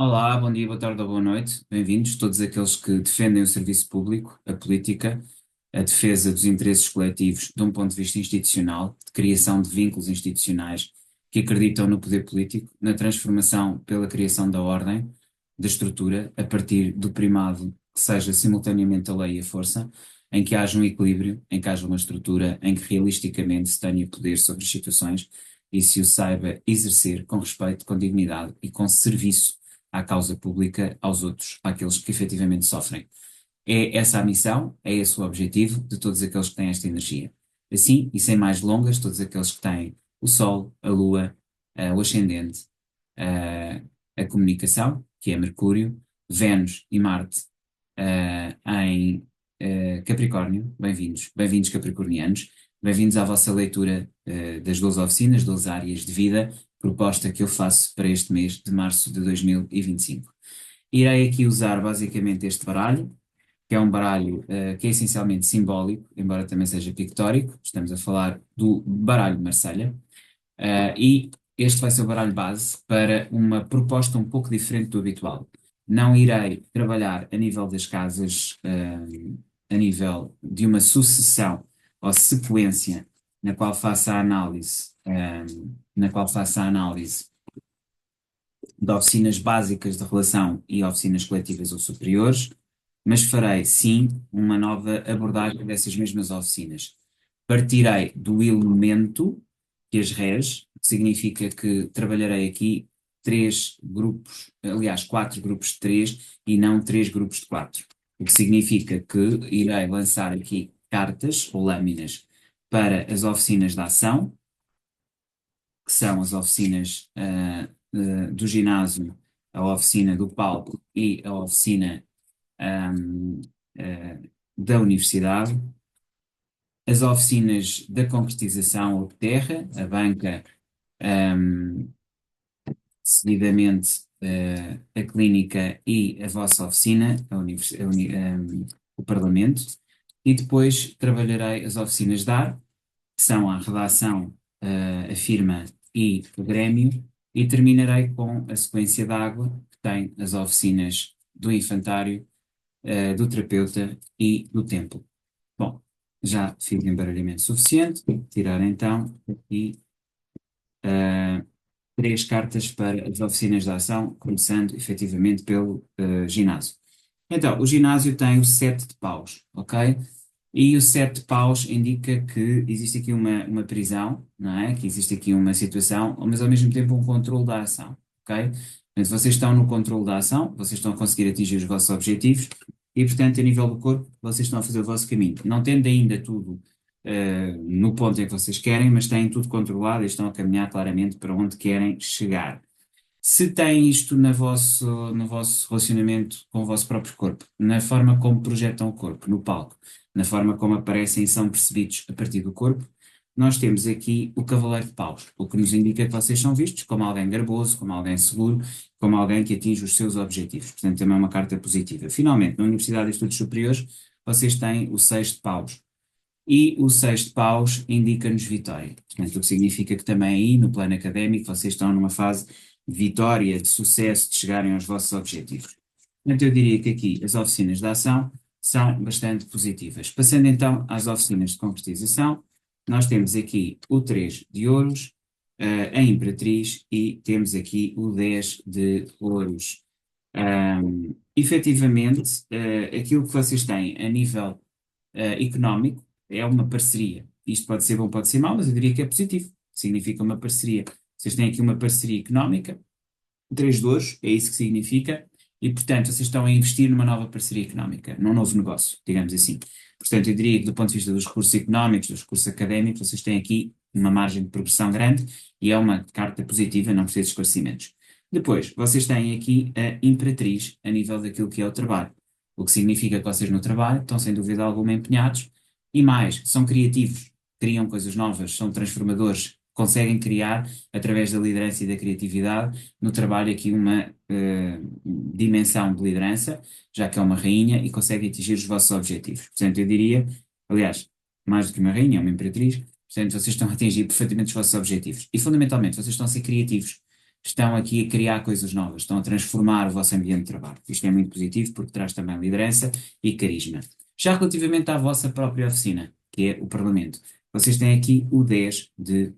Olá, bom dia, boa tarde ou boa noite. Bem-vindos todos aqueles que defendem o serviço público, a política, a defesa dos interesses coletivos de um ponto de vista institucional, de criação de vínculos institucionais que acreditam no poder político, na transformação pela criação da ordem, da estrutura, a partir do primado que seja simultaneamente a lei e a força, em que haja um equilíbrio, em que haja uma estrutura em que realisticamente se tenha poder sobre as situações e se o saiba exercer com respeito, com dignidade e com serviço à causa pública, aos outros, àqueles que efetivamente sofrem. É essa a missão, é esse o objetivo de todos aqueles que têm esta energia. Assim, e sem mais delongas, todos aqueles que têm o Sol, a Lua, o Ascendente, eh, a comunicação, que é Mercúrio, Vênus e Marte, em Capricórnio, bem-vindos, bem-vindos Capricornianos, bem-vindos à vossa leitura das 12 oficinas, 12 áreas de vida, proposta que eu faço para este mês de março de 2025. Irei aqui usar basicamente este baralho, que é um baralho que é essencialmente simbólico, embora também seja pictórico. Estamos a falar do baralho de Marselha, e este vai ser o baralho base para uma proposta um pouco diferente do habitual. Não irei trabalhar a nível das casas, a nível de uma sucessão ou sequência na qual faça a análise, de oficinas básicas de relação e oficinas coletivas ou superiores, mas farei sim uma nova abordagem dessas mesmas oficinas. Partirei do elemento que as rege, que significa que trabalharei aqui três grupos, aliás, quatro grupos de três e não três grupos de quatro. O que significa que irei lançar aqui cartas ou lâminas para as oficinas de ação, que são as oficinas do ginásio, a oficina do palco e a oficina ahm, da universidade, as oficinas da concretização ou de terra, a banca, ahm, seguidamente a clínica e a vossa oficina, o Parlamento, e depois trabalharei as oficinas de ar, que são a redação, a firma e o Grêmio, e terminarei com a sequência de água, que tem as oficinas do infantário, do terapeuta e do templo. Bom, já fiz embaralhamento suficiente, tirar então aqui uh, três cartas para as oficinas de ação, começando efetivamente pelo ginásio. Então, o ginásio tem o sete de paus, ok? E o sete de paus indica que existe aqui uma prisão, não é? Que existe aqui uma situação, mas ao mesmo tempo um controle da ação, ok? Portanto, vocês estão no controle da ação, vocês estão a conseguir atingir os vossos objetivos e, portanto, a nível do corpo, vocês estão a fazer o vosso caminho. Não tendo ainda tudo no ponto em que vocês querem, mas têm tudo controlado e estão a caminhar claramente para onde querem chegar. Se têm isto no vosso relacionamento com o vosso próprio corpo, na forma como projetam o corpo, no palco, na forma como aparecem e são percebidos a partir do corpo, nós temos aqui o Cavaleiro de Paus, o que nos indica que vocês são vistos como alguém garboso, como alguém seguro, como alguém que atinge os seus objetivos. Portanto, também é uma carta positiva. Finalmente, na Universidade de Estudos Superiores, vocês têm o Seis de Paus. E o seis de paus indica-nos vitória. Portanto, o que significa que também aí, no plano académico, vocês estão numa fase de vitória, de sucesso, de chegarem aos vossos objetivos. Portanto, eu diria que aqui as oficinas de ação são bastante positivas. Passando então às oficinas de concretização, nós temos aqui o 3 de ouros, a Imperatriz e temos aqui o 10 de ouros. Efetivamente, aquilo que vocês têm a nível económico é uma parceria. Isto pode ser bom, pode ser mau, mas eu diria que é positivo. Significa uma parceria. Vocês têm aqui uma parceria económica, três dores, é isso que significa, e portanto vocês estão a investir numa nova parceria económica, num novo negócio, digamos assim. Portanto, eu diria que do ponto de vista dos recursos económicos, dos recursos académicos, vocês têm aqui uma margem de progressão grande e é uma carta positiva, não precisa de esclarecimentos. Depois, vocês têm aqui a Imperatriz a nível daquilo que é o trabalho, o que significa que vocês no trabalho estão sem dúvida alguma empenhados e mais, são criativos, criam coisas novas, são transformadores, conseguem criar, através da liderança e da criatividade, no trabalho aqui uma dimensão de liderança, já que é uma rainha e consegue atingir os vossos objetivos. Portanto, eu diria, aliás, mais do que uma rainha, é uma imperatriz, portanto, vocês estão a atingir perfeitamente os vossos objetivos. E, fundamentalmente, vocês estão a ser criativos. estão aqui a criar coisas novas, estão a transformar o vosso ambiente de trabalho. Isto é muito positivo porque traz também liderança e carisma. Já relativamente à vossa própria oficina, que é o Parlamento, vocês têm aqui o 10 de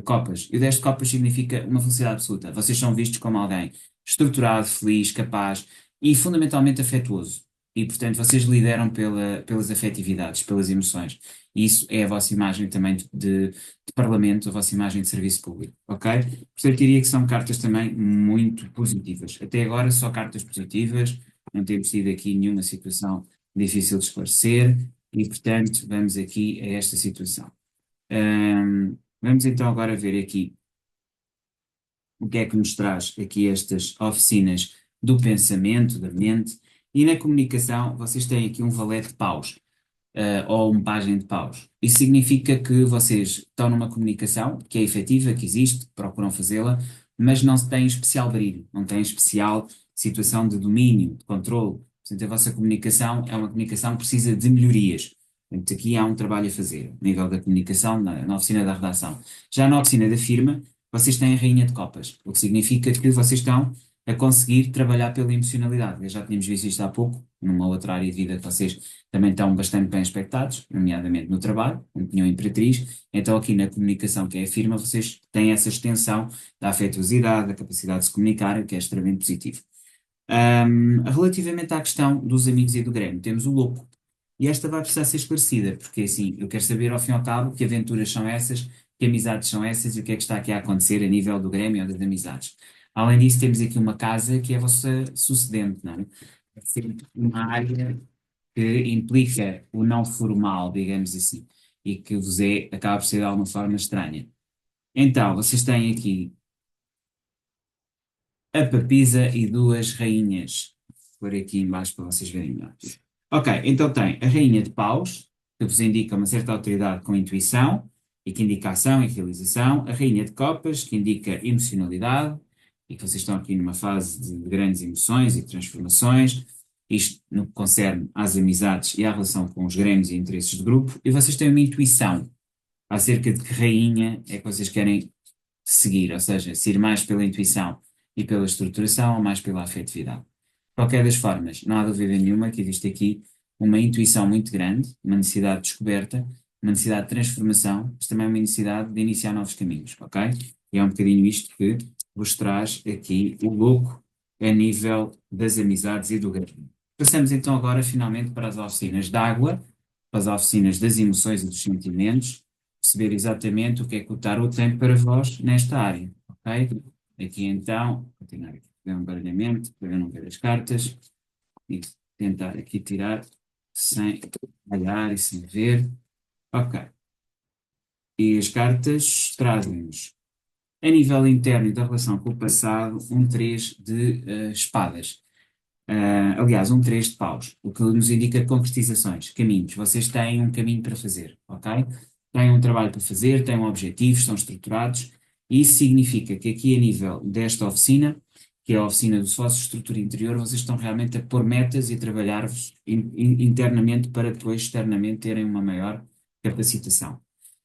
copas. E o 10 de copas significa uma felicidade absoluta. Vocês são vistos como alguém estruturado, feliz, capaz e fundamentalmente afetuoso. E, portanto, vocês lideram pelas afetividades, pelas emoções. E isso é a vossa imagem também de parlamento, a vossa imagem de serviço público, ok? Portanto, diria que são cartas também muito positivas. Até agora, só cartas positivas, não temos tido aqui nenhuma situação difícil de esclarecer, e, portanto, vamos aqui a esta situação. Vamos então agora ver aqui o que é que nos traz aqui estas oficinas do pensamento, da mente, e na comunicação vocês têm aqui um valete de paus, ou um pajem de paus. Isso significa que vocês estão numa comunicação que é efetiva, que existe, procuram fazê-la, mas não têm especial brilho, não têm especial situação de domínio, de controle. Portanto, a vossa comunicação é uma comunicação que precisa de melhorias. Portanto, aqui há um trabalho a fazer, a nível da comunicação, na oficina da redação. Já na oficina da firma, vocês têm a rainha de copas, o que significa que vocês estão a conseguir trabalhar pela emocionalidade. Já tínhamos visto isto há pouco, numa outra área de vida que vocês também estão bastante bem aspectados, nomeadamente no trabalho, como tinham Imperatriz. Então, aqui na comunicação, que é a firma, vocês têm essa extensão da afetuosidade, da capacidade de se comunicar, o que é extremamente positivo. Relativamente à questão dos amigos e do Grêmio, temos o louco. E esta vai precisar ser esclarecida, porque assim, eu quero saber ao fim e ao cabo que aventuras são essas, que amizades são essas e o que é que está aqui a acontecer a nível do Grêmio ou das amizades. Além disso, temos aqui uma casa que é a vossa sucedente, não é? É sempre uma área que implica o não formal, digamos assim, e que vos acaba por ser de alguma forma estranha. Então, vocês têm aqui a papisa e duas rainhas. Vou pôr aqui embaixo para vocês verem melhor. Ok, então tem a rainha de paus, que vos indica uma certa autoridade com intuição, e que indica ação e realização. A rainha de copas, que indica emocionalidade, e que vocês estão aqui numa fase de grandes emoções e transformações. Isto no que concerne às amizades e à relação com os grêmios e interesses de grupo. E vocês têm uma intuição acerca de que rainha é que vocês querem seguir, ou seja, se ir mais pela intuição e pela estruturação ou mais pela afetividade. De qualquer das formas, não há dúvida nenhuma que existe aqui uma intuição muito grande, uma necessidade de descoberta, uma necessidade de transformação, mas também uma necessidade de iniciar novos caminhos, ok? E é um bocadinho isto que vos traz aqui o louco a nível das amizades e do grande. Passamos então agora finalmente para as oficinas de água, para as oficinas das emoções e dos sentimentos, perceber exatamente o que é que o tarot tem para vós nesta área, ok? Aqui então, continuar aqui a fazer um baralhamento para eu não ver as cartas e tentar aqui tirar sem olhar e sem ver. Ok. E as cartas trazem-nos, a nível interno e da relação com o passado, um 3 de espadas. Aliás, um 3 de paus, o que nos indica concretizações, caminhos. Vocês têm um caminho para fazer, ok? Têm um trabalho para fazer, têm um objetivo, estão estruturados. E isso significa que aqui, a nível desta oficina, que é a oficina do sócio estrutura interior, vocês estão realmente a pôr metas e a trabalhar-vos internamente para depois, externamente, terem uma maior capacitação.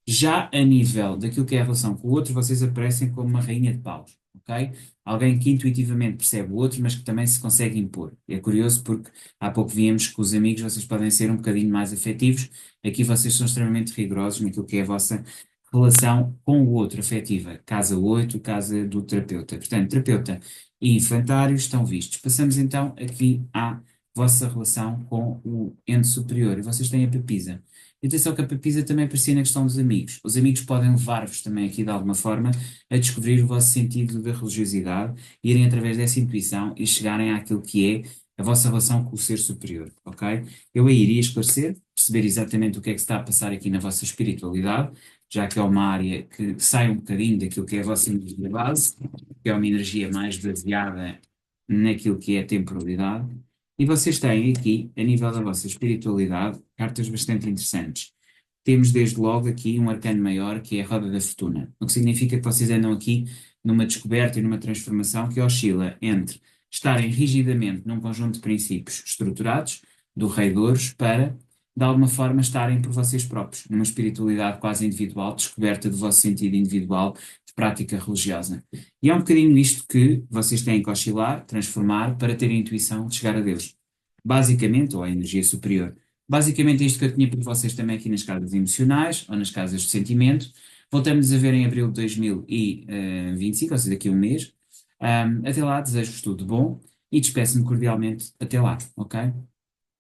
Já a nível daquilo que é a relação com o outro, vocês aparecem como uma rainha de paus, ok? Alguém que intuitivamente percebe o outro, mas que também se consegue impor. É curioso porque há pouco víamos que os amigos vocês podem ser um bocadinho mais afetivos, aqui vocês são extremamente rigorosos naquilo que é a vossa relação com o outro, afetiva. Casa 8, casa do terapeuta. Portanto, terapeuta e infantário estão vistos. Passamos então aqui à vossa relação com o ente superior. E vocês têm a papisa. E atenção que a papisa também aparecia na questão dos amigos. Os amigos podem levar-vos também aqui de alguma forma a descobrir o vosso sentido da religiosidade, irem através dessa intuição e chegarem àquilo que é a vossa relação com o ser superior, ok? Eu aí iria esclarecer, perceber exatamente o que é que se está a passar aqui na vossa espiritualidade, já que é uma área que sai um bocadinho daquilo que é a vossa energia base, que é uma energia mais baseada naquilo que é a temporalidade. E vocês têm aqui, a nível da vossa espiritualidade, cartas bastante interessantes. Temos desde logo aqui um arcano maior, que é a roda da fortuna, o que significa que vocês andam aqui numa descoberta e numa transformação que oscila entre estarem rigidamente num conjunto de princípios estruturados, do rei de ouros, para, de alguma forma, estarem por vocês próprios, numa espiritualidade quase individual, descoberta do vosso sentido individual, prática religiosa. E é um bocadinho isto que vocês têm que oscilar, transformar, para ter a intuição de chegar a Deus. Basicamente, ou a energia superior. Basicamente, é isto que eu tinha para vocês também aqui nas casas emocionais, ou nas casas de sentimento. Voltamos a ver em abril de 2025, ou seja, daqui a um mês. Até lá, desejo-vos tudo bom e despeço-me cordialmente até lá, ok?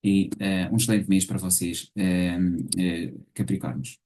E um excelente mês para vocês, Capricórnios.